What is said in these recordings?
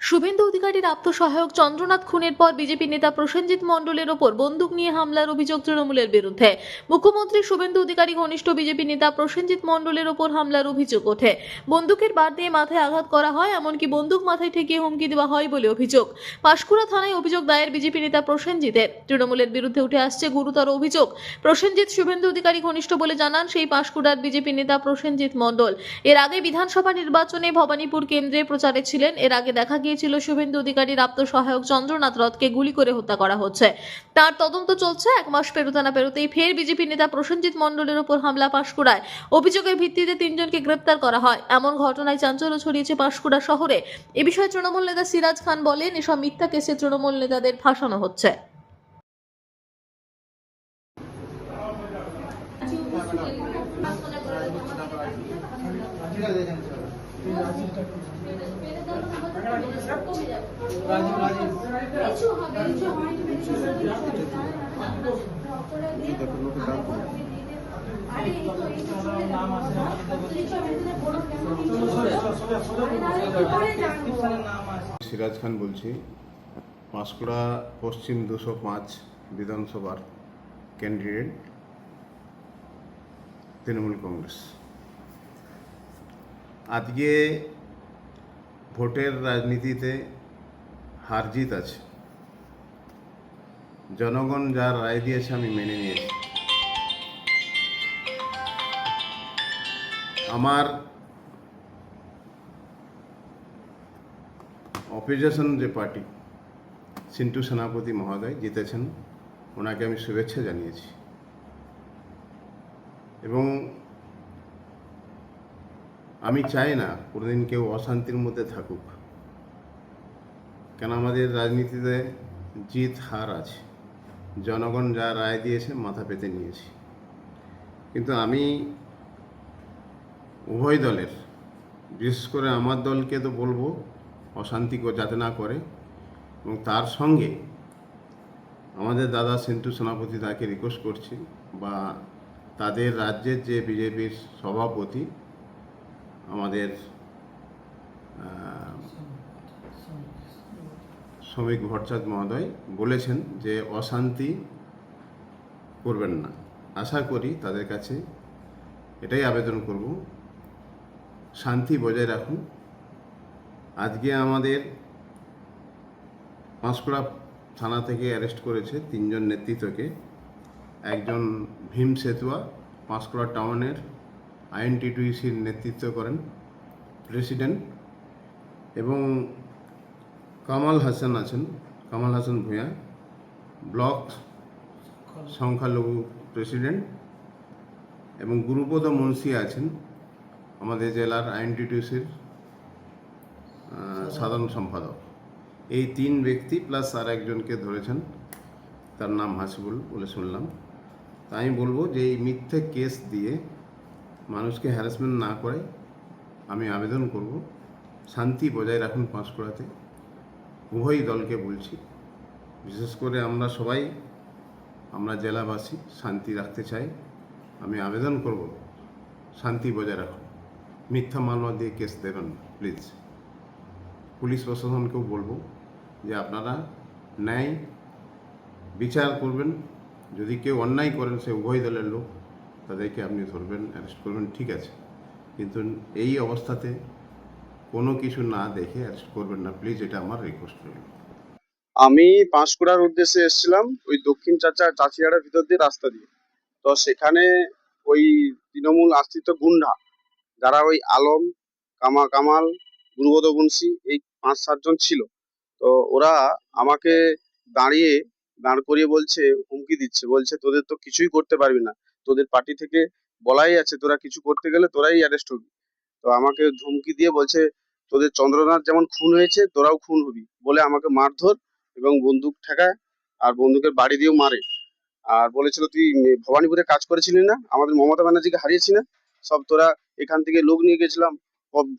শুভেন্দু অধিকারীর আত্মসহায়ক চন্দ্রনাথ খুনের পর বিজেপি নেতা প্রসেনজিৎ মণ্ডলের ওপর বন্দুক নিয়ে হামলার অভিযোগ তৃণমূলের বিরুদ্ধে। মুখ্যমন্ত্রী শুভেন্দু অধিকারী ঘনিষ্ঠ বিজেপি নেতা প্রসেনজিৎ মণ্ডলের ওপর হামলার অভিযোগ ওঠে। বন্দুকের বার দিয়ে মাথায় আঘাত করা হয়, এমনকি বন্দুক মাথায় ঠেকিয়ে হুমকি দেওয়া হয় বলে অভিযোগ। পাঁশকুড়া থানায় অভিযোগ দায়ের বিজেপি নেতা প্রসেনজিতের। তৃণমূলের বিরুদ্ধে উঠে আসছে গুরুতর অভিযোগ। প্রসেনজিৎ শুভেন্দু অধিকারী ঘনিষ্ঠ বলে জানান সেই পাঁশকুড়ার বিজেপি নেতা প্রসেনজিৎ মণ্ডল। এর আগে বিধানসভা নির্বাচনে ভবানীপুর কেন্দ্রে প্রচারে ছিলেন। এর আগে দেখা গিয়েছিল শুভেন্দু অধিকারীর আত্মসহায়ক চন্দ্রনাথ রথকে গুলি করে হত্যা করা হচ্ছে। তার তদন্ত চলছে। এক মাস পেরোতে না পেরোতেই ফের বিজেপি নেতা প্রসেনজিৎ মণ্ডলের উপর হামলা পাঁশকুড়ায়। অভিযোগের ভিত্তিতে 3 জনকে গ্রেপ্তার করা হয়। এমন ঘটনায় চাঞ্চল্য ছড়িয়েছে পাঁশকুড়া শহরে। এ বিষয়ে তৃণমূল নেতা সিরাজ খান বলেন, এসব মিথ্যা কেসে তৃণমূল নেতাদের ফাঁসানো হচ্ছে। সিরাজ খান বলছি, পাঁশকুড়া পশ্চিম 205 বিধানসভার ক্যান্ডিডেট তৃণমূল কংগ্রেস। আজকে ভোটের রাজনীতিতে হার জিত আছে। জনগণ যা রায় দিয়েছে আমি মেনে নিয়েছি। আমার অপোজিশন যে পার্টি সিন্টু সেনাপতি মহোদয় জিতেছেন, ওনাকে আমি শুভেচ্ছা জানিয়েছি এবং আমি চাই না কোনোদিন কেউ অশান্তির মধ্যে থাকুক, কেন আমাদের রাজনীতিতে জিত হার আছে। জনগণ যা রায় দিয়েছে মাথা পেতে নিয়েছি, কিন্তু আমি উভয় দলের, বিশেষ করে আমার দলকে তো বলবো অশান্তি যাতে না করে, এবং তার সঙ্গে আমাদের দাদা সিন্টু সেনাপতি তাকে রিকোয়েস্ট করছি, বা তাদের রাজ্যের যে বিজেপির সভাপতি আমাদের শ্রমিক ভট্টাচার্য মহোদয় বলেছেন যে অশান্তি করবেন না। আশা করি তাদের কাছে এটাই আবেদন করব, শান্তি বজায় রাখুন। আজকে আমাদের পাঁশকুড়া থানা থেকে অ্যারেস্ট করেছে 3 জন নেতৃত্বকে। একজন ভীম সেতুয়া পাঁশকুড়া টাউনের আইএনটিটিউসির নেতৃত্ব করেন প্রেসিডেন্ট, এবং কামাল হাসান আছেন, কামাল হাসান ভূঁইয়া ব্লক সংখ্যালঘু প্রেসিডেন্ট, এবং গুরুপদ মুন্সি আছেন আমাদের জেলার আইএনটিটিউসির সাধারণ সম্পাদক। এই 3 ব্যক্তি প্লাস আর একজনকে ধরেছেন, তার নাম হাসিবুল বলে শুনলাম। তাই আমি বলবো যে এই মিথ্যে কেস দিয়ে মানুষকে হ্যারাসমেন্ট না করে আমি আবেদন করব, শান্তি বজায় রাখুন পাঁশকুড়াতে। উভয় দলকে বলছি, বিশেষ করে আমরা জেলাবাসী শান্তি রাখতে চাই। আমি আবেদন করব শান্তি বজায় রাখুন, মিথ্যা মামলা দিয়ে কেস দেবেন না প্লিজ। পুলিশ প্রশাসনকেও বলবো যে আপনারা ন্যায় বিচার করবেন। যদি কেউ অন্যায় করেন, সে উভয় দলের লোক, তাদেরকে আপনি ধরবেন, অ্যারেস্ট করবেন, ঠিক আছে, কিন্তু এই অবস্থাতে কোনো কিছু না দেখে অ্যারেস্ট করবেন না প্লিজ, এটা আমার রিকোয়েস্ট রইল। আমি পাঁশকুড়ার উদ্দেশ্যে এসেছিলাম ওই দক্ষিণ চাচিয়াড়ার ভিতর দিয়ে রাস্তা দিয়ে। তো সেখানে ওই তৃণমূল আশ্রিত গুন্ডা যারা ওই আলম, কামাল, গুরুপদ মুন্সি, এই 5-7 জন ছিল। তো ওরা আমাকে দাঁড় করিয়ে বলছে, হুমকি দিচ্ছে, বলছে তোদের তো কিছুই করতে পারবি না, তোদের পার্টি থেকে বলাই আছে তোরা কিছু করতে গেলে তোরাই অ্যারেস্ট হবি। তো আমাকে ধমকি দিয়ে বলছে তোদের চন্দ্রনাথ যেমন খুন হয়েছে তোরাও খুন হবি, বলে আমাকে মারধর এবং বন্দুক ঠেকায় আর বন্দুকের বাড়ি দিয়েও মারে। আর বলেছিল তুই ভবানীপুরে কাজ করেছিলি না, আমাদের মমতা ব্যানার্জিকে হারিয়েছি না, সব তোরা এখান থেকে লোক নিয়ে গেছিলাম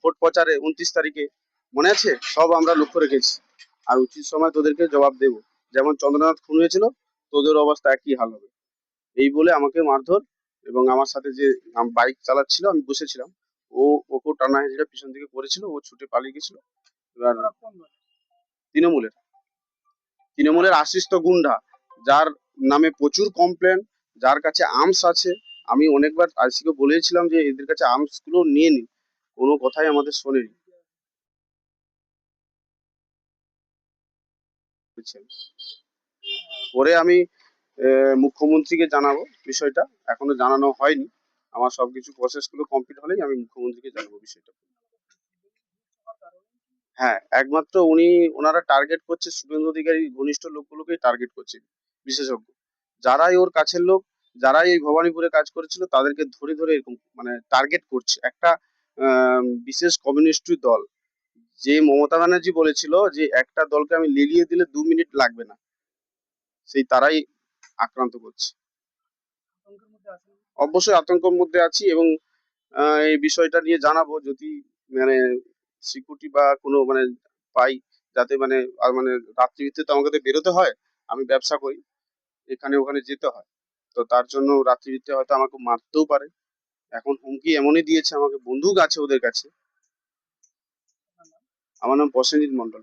ভোট প্রচারে 29 তারিখে, মনে আছে, সব আমরা লক্ষ্য রেখেছি, আর উচিত সময় তোদেরকে জবাব দেব, যেমন চন্দ্রনাথ খুন হয়েছিল তোদের অবস্থা একই হাল হবে, এই বলে আমাকে মারধর। এবং আমার সাথে যে বাইক চালাচ্ছিল, আমি বসেছিলাম, ওকে টানা হেঁচড়ে পিছন দিকে করেছিল, ও ছুটে পালিয়ে গেছিল। এবার তৃণমূলের আশিষ্ট গুন্ডা, যার নামে প্রচুর কমপ্লেন, যার কাছে আর্মস আছে। আমি অনেকবার আইসিকে বলেছিলাম যে এদের কাছে আর্মস গুলো নিয়ে নি, কোনো কথাই আমাদের শোনেনি। বুঝছেন? পরে আমি মুখ্যমন্ত্রীকে জানাবো বিষয়টা, এখনো জানানো হয়নি। আমার সবকিছু প্রসেস গুলো কমপ্লিট হলেই আমি মুখ্যমন্ত্রীকে জানাবো বিষয়টা। হ্যাঁ, একমাত্র ওনারা টার্গেট করছে, শুভেন্দু অধিকারী ঘনিষ্ঠ লোকগুলোকেই টার্গেট করছে, বিশেষজ্ঞ যারাই ওর কাছের লোক, যারাই এই ভবানীপুরে কাজ করেছিল তাদেরকে ধরে ধরে এরকম মানে টার্গেট করছে। একটা বিশেষ কমিউনিস্ট দল, যে মমতা ব্যানার্জি বলেছিল যে একটা দলকে আমি লেলিয়ে দিলে 2 মিনিট লাগবে না, সেই তারাই আক্রান্ত করছে। অবশ্যই আতঙ্কের মধ্যে আছি, এবং এই বিষয়টা নিয়ে জানাবো যদি মানে সিকিউরিটি বা কোনো মানে পাই, যাতে মানে আর মানে রাত্রি ভিত্তিতে আমাকে তো বেরোতে হয়, আমি ব্যবসা করি, এখানে ওখানে যেতে হয়, তো তার জন্য রাত্রি ভিত্তিতে হয়তো আমাকে মারতেও পারে। এখন হুমকি এমনই দিয়েছে আমাকে, বন্দুক আছে ওদের কাছে। আমার নাম প্রসেনজিৎ মন্ডল।